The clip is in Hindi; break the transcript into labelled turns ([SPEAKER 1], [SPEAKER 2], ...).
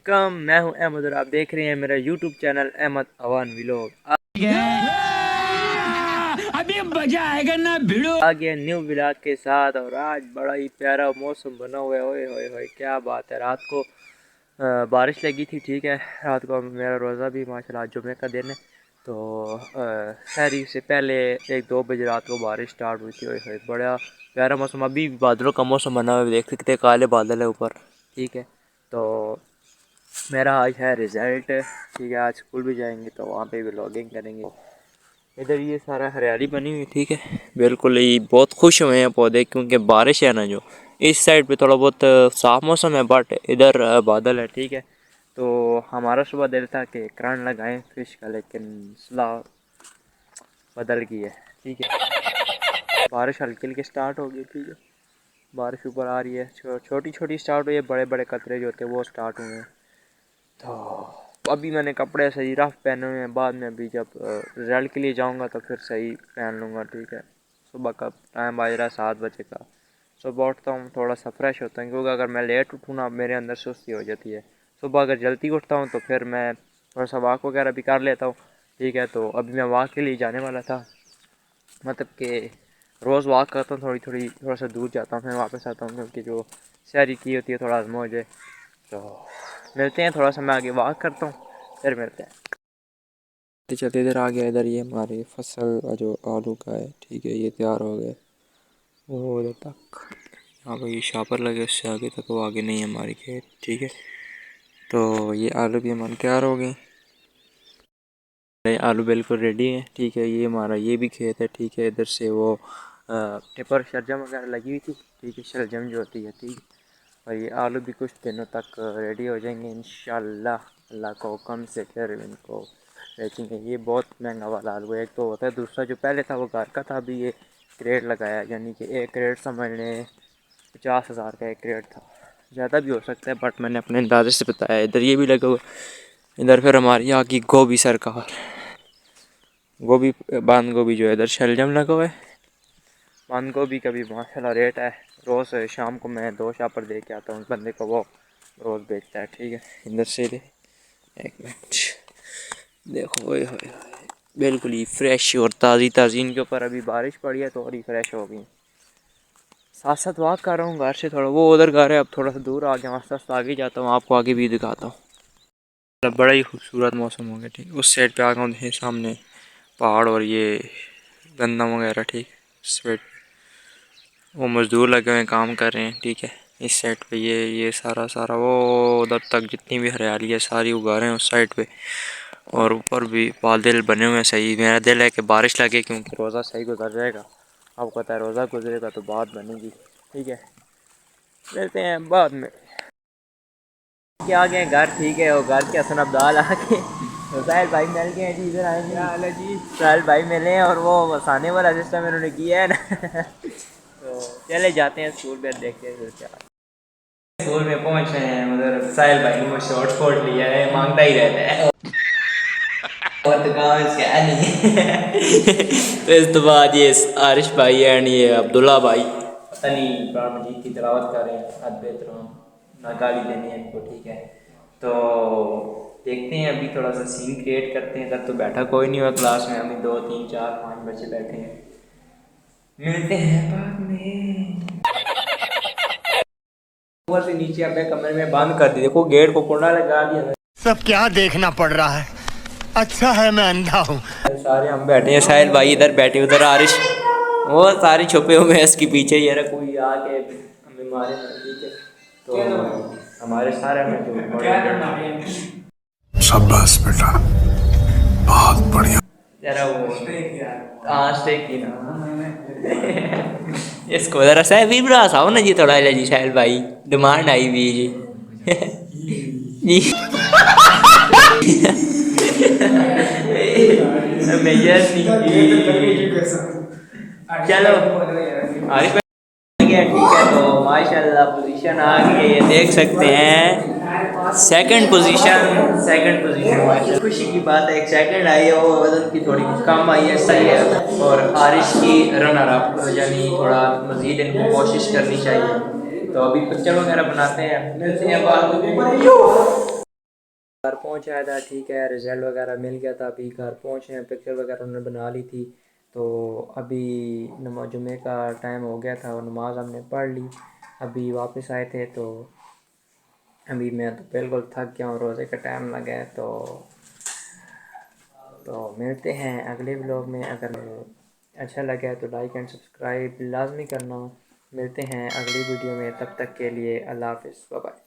[SPEAKER 1] वालेकुम, मैं हूं अहमद और आप देख रहे हैं मेरा YouTube channel Ahmad Awan vlog. अभी मजा आएगा ना भिड़ो। आ गया न्यू व्लॉग के साथ और आज बड़ा ही प्यारा मौसम बना हुआ है। ओए होए होए क्या बात है। रात को बारिश लगी थी, ठीक है। रात को मेरा रोज़ा भी माशाल्लाह आज जुमे का दिन है, तो सहरी से पहले 1-2 बजे रात को बारिश स्टार्ट हुई थी। ओए होए बड़ा प्यारा मौसम। अभी बादलों का मौसम बना हुआ है, देख सकते हैं काले बादल है ऊपर, ठीक है। तो मेरा आज है रिज़ल्ट, ठीक है। आज स्कूल भी जाएंगे तो वहाँ पे भी व्लॉगिंग करेंगे। इधर ये सारा हरियाली बनी हुई, ठीक है। बिल्कुल ही बहुत खुश हुए हैं पौधे, क्योंकि बारिश है ना, जो इस साइड पे थोड़ा बहुत साफ मौसम है, बट इधर बादल है, ठीक है। तो हमारा सुबह दिल था कि करंट लगाएं फिश का, लेकिन सलाह बदल गई है, ठीक है। बारिश हल्की हल्की स्टार्ट हो गई, ठीक है। बारिश ऊपर आ रही है, छोटी छोटी स्टार्ट हुई है, बड़े बड़े कतरे जो होते हैं वो स्टार्ट हुए हैं। तो अभी मैंने कपड़े सही रफ पहने हुए हैं, बाद में अभी जब रिजल्ट के लिए जाऊंगा तो फिर सही पहन लूँगा, ठीक है। सुबह का टाइम बज रहा है 7 बजे का। सुबह उठता हूँ थोड़ा सा फ्रेश होता हूँ, क्योंकि अगर मैं लेट उठूँ ना मेरे अंदर सुस्ती हो जाती है। सुबह अगर जल्दी उठता हूँ तो फिर मैं थोड़ा सा वॉक वगैरह भी कर लेता हूँ, ठीक है। तो अभी मैं वॉक के लिए जाने वाला था, मतलब कि रोज़ वॉक करता हूँ, थोड़ा सा दूर जाता हूँ, फिर वापस आता हूँ, क्योंकि जो सैरी की होती है थोड़ा आजमा हो जाए। तो मिलते हैं, थोड़ा सा मैं आगे वॉक करता हूँ, फिर मिलते हैं। चलते इधर आ गया, इधर ये हमारी फसल जो आलू का है, ठीक है। ये तैयार हो गए वो उधर तक, यहाँ पर ये शापर लगे, उससे आगे तक वो आगे नहीं है हमारी खेत, ठीक है। तो ये आलू भी हमारे तैयार हो गए, आलू बिल्कुल रेडी है, ठीक है। ये हमारा ये भी खेत है, ठीक है। इधर से वो टिपर शलजम वगैरह लगी हुई थी, ठीक है, शलजम जो होती है, ठीक है। और ये आलू भी कुछ दिनों तक रेडी हो जाएंगे इंशाल्लाह, अल्लाह को हुक्म से फिर इनको बेचेंगे। ये बहुत महंगा वाला आलू है, एक तो होता है, दूसरा जो पहले था वो घर का था, अभी ये क्रेट लगाया, यानी कि एक क्रेट समझ लें 50,000 का एक क्रेट था, ज़्यादा भी हो सकता है, बट मैंने अपने अंदाजे से बताया। इधर ये भी लगा हुआ, इधर फिर हमारी यहाँ की गोभी सरकार, गोभी बंद गोभी जो है, इधर शलजम लगा हुआ है। बंद गोभी का भी माशाल्लाह रेट है। रोज़ शाम को मैं 2 शापर दे के आता हूँ बंदे को, वो रोज़ बेचता है, ठीक है। इधर से दे, एक मिनट देखो, ओए होए बिल्कुल ही फ्रेश और ताज़ी ताज़ी। इनके ऊपर अभी बारिश पड़ी है तो और ही फ्रेश हो गई। साथ साथ वॉक कर रहा हूँ घर से, थोड़ा वो उधर घर है, अब थोड़ा सा दूर आ गया, आस्ते आस्ते आगे जाता हूँ, आपको आगे भी दिखाता हूँ। बड़ा ही खूबसूरत मौसम हो गया, ठीक। उस साइड पे आ गया सामने पहाड़ और ये गंदम वगैरह, ठीक। इस साइड वो मज़दूर लगे हुए काम कर रहे हैं, ठीक है। इस साइड पे ये सारा वो उधर तक जितनी भी हरियाली है सारी उगा रहे हैं उस साइड पे। और ऊपर भी बादल बने हुए हैं सही। मेरा दिल है कि बारिश लगे, क्योंकि रोज़ा सही गुजर जाएगा। आपको पता है रोज़ा गुजरेगा तो बात बनेगी, ठीक है। मिलते हैं बाद में। क्या आ गए घर, ठीक है। और घर के हसन अब्दाल आ गए, तो साहिल भाई मिल गए हैं जी, इधर आएंगे जी। साहिल भाई मिले हैं और वो हंसाने वाला सिस्टम इन्होंने किया है ना। तो चले जाते हैं स्कूल में, देखते हैं फिर क्या। स्कूल में पहुंच रहे हैं, उधर साहिल भाई ने मुझसे हॉटस्पॉट लिया है, मांगता ही रहता है और तो काम इसका नहीं। तो इस तो बाद ये आरिश भाई एंड ये अब्दुल्ला भाई पता नहीं कुरान मजीद की तिलावत कर रहे हैं, अद बेहतराम ना गाली देनी है इनको, ठीक है। तो देखते हैं, अभी थोड़ा सा सीन क्रिएट करते हैं। इधर तो बैठा कोई नहीं हुआ क्लास में, अभी 2 3 4 5 बच्चे बैठे हैं। मिलते हैं बाद में। ऊपर से नीचे अपने कमरे में बंद कर दी, देखो गेट को कुंडा लगा दिया।
[SPEAKER 2] सब क्या देखना पड़ रहा है, अच्छा है मैं अंधा हूँ।
[SPEAKER 1] सारे हम बैठे हैं, साहिल भाई इधर बैठे, उधर आरिश, वो सारे छुपे हुए हैं इसके पीछे। यार कोई आके हमें मारे ना, ठीक है। तो हमारे सारे में जो
[SPEAKER 2] शाबाश बेटा, बहुत बढ़िया।
[SPEAKER 1] जरा वो स्टेक की ना इसको जरा सा भी बड़ा सा हो ना जी, थोड़ा जी साहिल भाई डिमांड आई हुई जी। जी मेजर चलो आरिफ गया, ठीक है। तो माशाल्लाह पोजीशन आ गई है, ये देख सकते हैं, सेकंड पोजीशन माशाल्लाह खुशी की बात है। एक सेकंड आई है, वो वजन की थोड़ी कम आई है, सही है। और आरिश की रनर अप, यानी थोड़ा मज़ीद इनको कोशिश करनी चाहिए। तो अभी पिक्चर वगैरह बनाते हैं, मिलते हैं बाद में। घर पहुँच आया था, ठीक है, रिज़ल्ट वगैरह मिल गया था। अभी घर पहुँचे हैं, पिक्चर वगैरह उन्होंने बना ली थी। तो अभी नमाज जुमे का टाइम हो गया था और नमाज हमने पढ़ ली। अभी वापस आए थे तो अभी मैं तो बिल्कुल थक गया हूँ, रोज़े का टाइम लगा है। तो मिलते हैं अगले व्लॉग में। अगर अच्छा लगा है तो लाइक एंड सब्सक्राइब लाजमी करना। मिलते हैं अगली वीडियो में, तब तक के लिए अल्लाह हाफ़िज़, बाय बाय।